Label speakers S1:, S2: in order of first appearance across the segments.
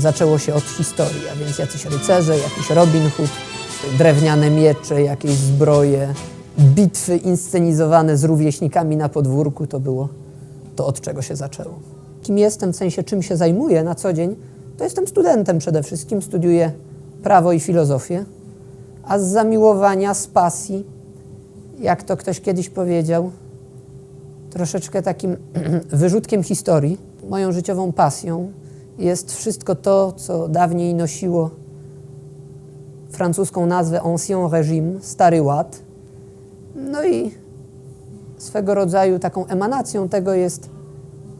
S1: zaczęło się od historii, a więc jacyś rycerze, jakiś Robin Hood, drewniane miecze, jakieś zbroje, bitwy inscenizowane z rówieśnikami na podwórku, to było to, od czego się zaczęło. Kim jestem, w sensie czym się zajmuję na co dzień, to jestem studentem przede wszystkim, studiuję prawo i filozofię, a z zamiłowania, z pasji, jak to ktoś kiedyś powiedział, troszeczkę takim wyrzutkiem historii, moją życiową pasją jest wszystko to, co dawniej nosiło francuską nazwę Ancien Régime, Stary Ład. No i swego rodzaju taką emanacją tego jest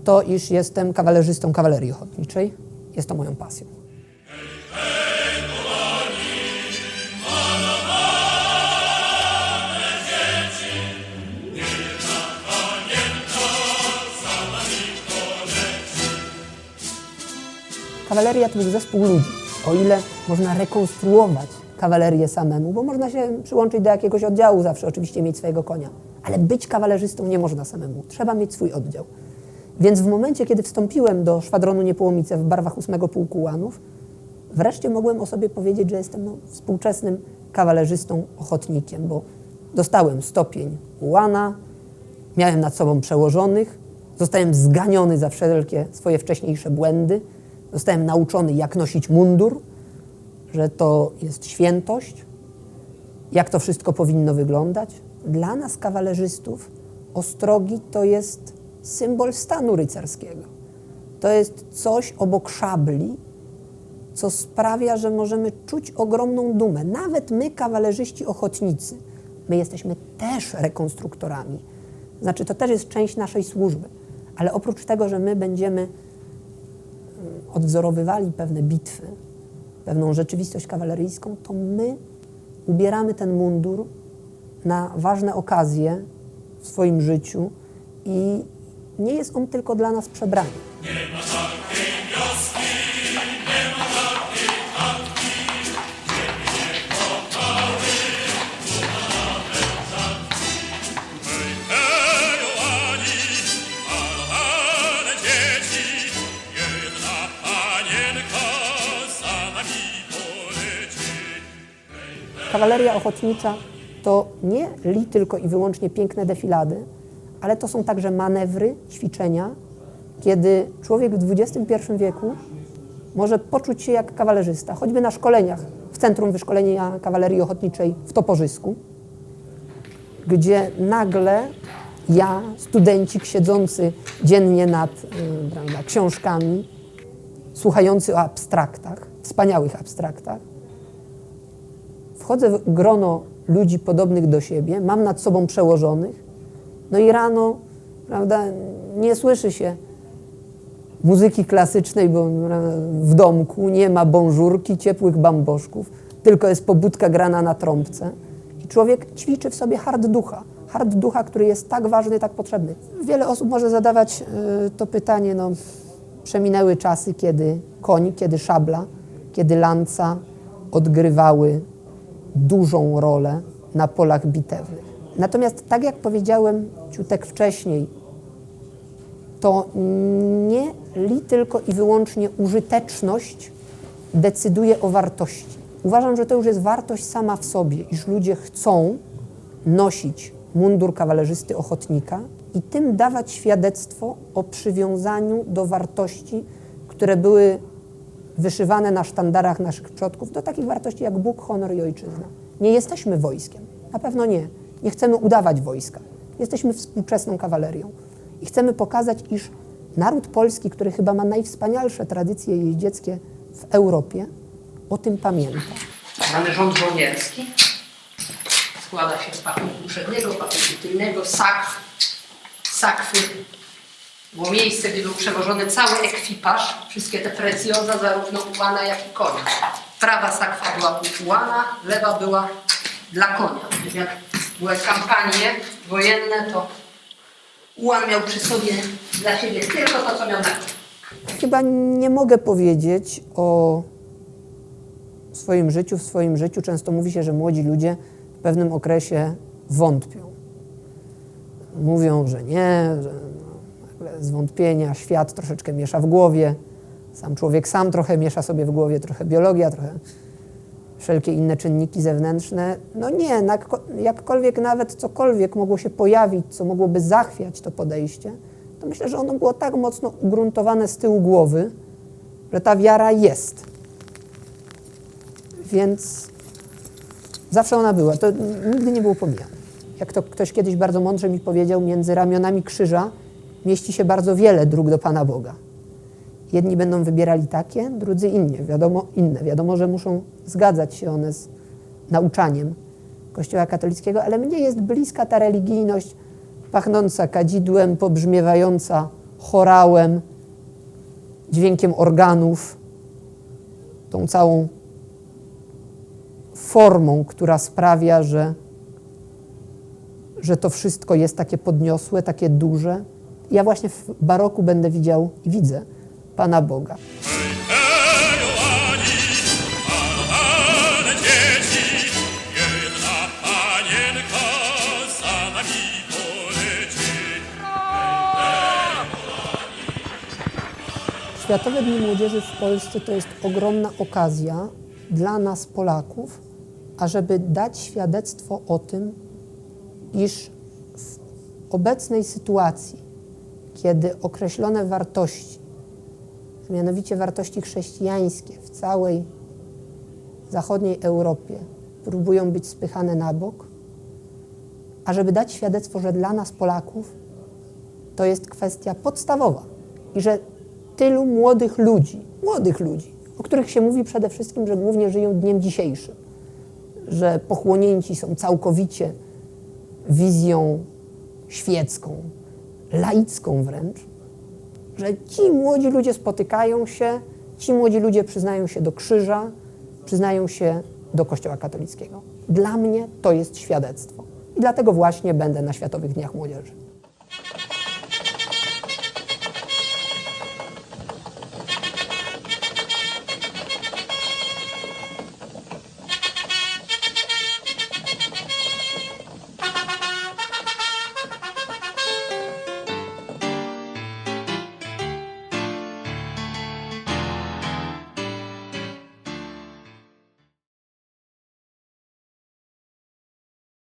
S1: to, iż jestem kawalerzystą kawalerii ochotniczej. Jest to moją pasją. Kawaleria to był zespół ludzi. O ile można rekonstruować kawalerię samemu, bo można się przyłączyć do jakiegoś oddziału zawsze, oczywiście mieć swojego konia, ale być kawalerzystą nie można samemu. Trzeba mieć swój oddział. Więc w momencie, kiedy wstąpiłem do szwadronu Niepołomice w barwach 8 Pułku Ułanów, wreszcie mogłem o sobie powiedzieć, że jestem współczesnym kawalerzystą, ochotnikiem, bo dostałem stopień ułana, miałem nad sobą przełożonych, zostałem zganiony za wszelkie swoje wcześniejsze błędy, zostałem nauczony, jak nosić mundur, że to jest świętość, jak to wszystko powinno wyglądać. Dla nas, kawalerzystów, ostrogi to jest symbol stanu rycerskiego. To jest coś obok szabli, co sprawia, że możemy czuć ogromną dumę. Nawet my, kawalerzyści ochotnicy, my jesteśmy też rekonstruktorami. Znaczy, to też jest część naszej służby. Ale oprócz tego, że my będziemy odwzorowywali pewne bitwy, pewną rzeczywistość kawaleryjską, to my ubieramy ten mundur na ważne okazje w swoim życiu i nie jest on tylko dla nas przebraniem. Kawaleria ochotnicza to nie tylko i wyłącznie piękne defilady, ale to są także manewry, ćwiczenia, kiedy człowiek w XXI wieku może poczuć się jak kawalerzysta, choćby na szkoleniach w Centrum Wyszkolenia Kawalerii Ochotniczej w Toporzysku, gdzie nagle ja, studencik siedzący dziennie nad książkami, słuchający o abstraktach, wspaniałych abstraktach, wchodzę w grono ludzi podobnych do siebie, mam nad sobą przełożonych, no i rano, nie słyszy się muzyki klasycznej, bo w domku nie ma bonżurki, ciepłych bamboszków, tylko jest pobudka grana na trąbce. I człowiek ćwiczy w sobie hard ducha, który jest tak ważny, tak potrzebny. Wiele osób może zadawać to pytanie, przeminęły czasy, kiedy koń, kiedy szabla, kiedy lanca odgrywały dużą rolę na polach bitewnych. Natomiast tak jak powiedziałem ciutek wcześniej, to nie tylko i wyłącznie użyteczność decyduje o wartości. Uważam, że to już jest wartość sama w sobie, iż ludzie chcą nosić mundur kawalerzysty ochotnika i tym dawać świadectwo o przywiązaniu do wartości, które były wyszywane na sztandarach naszych przodków, do takich wartości jak Bóg, honor i ojczyzna. Nie jesteśmy wojskiem, na pewno nie. Nie chcemy udawać wojska. Jesteśmy współczesną kawalerią i chcemy pokazać, iż naród polski, który chyba ma najwspanialsze tradycje jeździeckie w Europie, o tym pamięta.
S2: Mamy rząd żołnierski. Składa się z pakunku przedniego, pakunku tylnego, sakwy. Było miejsce, gdzie był przewożony cały ekwipaż, wszystkie te precjoza, zarówno ułana, jak i konia. Prawa sakwa była ułana, lewa była dla konia. Jak były kampanie wojenne, to ułan miał przy sobie dla siebie tylko to, co miał na koniu.
S1: Chyba nie mogę powiedzieć o swoim życiu. W swoim życiu często mówi się, że młodzi ludzie w pewnym okresie wątpią. Mówią, że nie, że zwątpienia, świat troszeczkę miesza w głowie, Sam człowiek sam trochę miesza sobie w głowie, trochę biologia, trochę wszelkie inne czynniki zewnętrzne. No nie, jakkolwiek nawet cokolwiek mogło się pojawić, co mogłoby zachwiać to podejście, to myślę, że ono było tak mocno ugruntowane z tyłu głowy, że ta wiara jest. Więc zawsze ona była. To nigdy nie było pomijane. Jak to ktoś kiedyś bardzo mądrze mi powiedział, między ramionami krzyża mieści się bardzo wiele dróg do Pana Boga. Jedni będą wybierali takie, drudzy inne. Wiadomo, że muszą zgadzać się one z nauczaniem Kościoła katolickiego, ale mnie jest bliska ta religijność pachnąca kadzidłem, pobrzmiewająca chorałem, dźwiękiem organów, tą całą formą, która sprawia, że to wszystko jest takie podniosłe, takie duże. Ja właśnie w baroku będę widział i widzę Pana Boga. Światowe Dni Młodzieży w Polsce to jest ogromna okazja dla nas, Polaków, ażeby dać świadectwo o tym, iż w obecnej sytuacji, kiedy określone wartości, mianowicie wartości chrześcijańskie w całej zachodniej Europie próbują być spychane na bok, ażeby dać świadectwo, że dla nas, Polaków, to jest kwestia podstawowa i że tylu młodych ludzi, o których się mówi przede wszystkim, że głównie żyją dniem dzisiejszym, że pochłonięci są całkowicie wizją świecką, laicką wręcz, że ci młodzi ludzie spotykają się, ci młodzi ludzie przyznają się do krzyża, przyznają się do Kościoła katolickiego. Dla mnie to jest świadectwo. I dlatego właśnie będę na Światowych Dniach Młodzieży.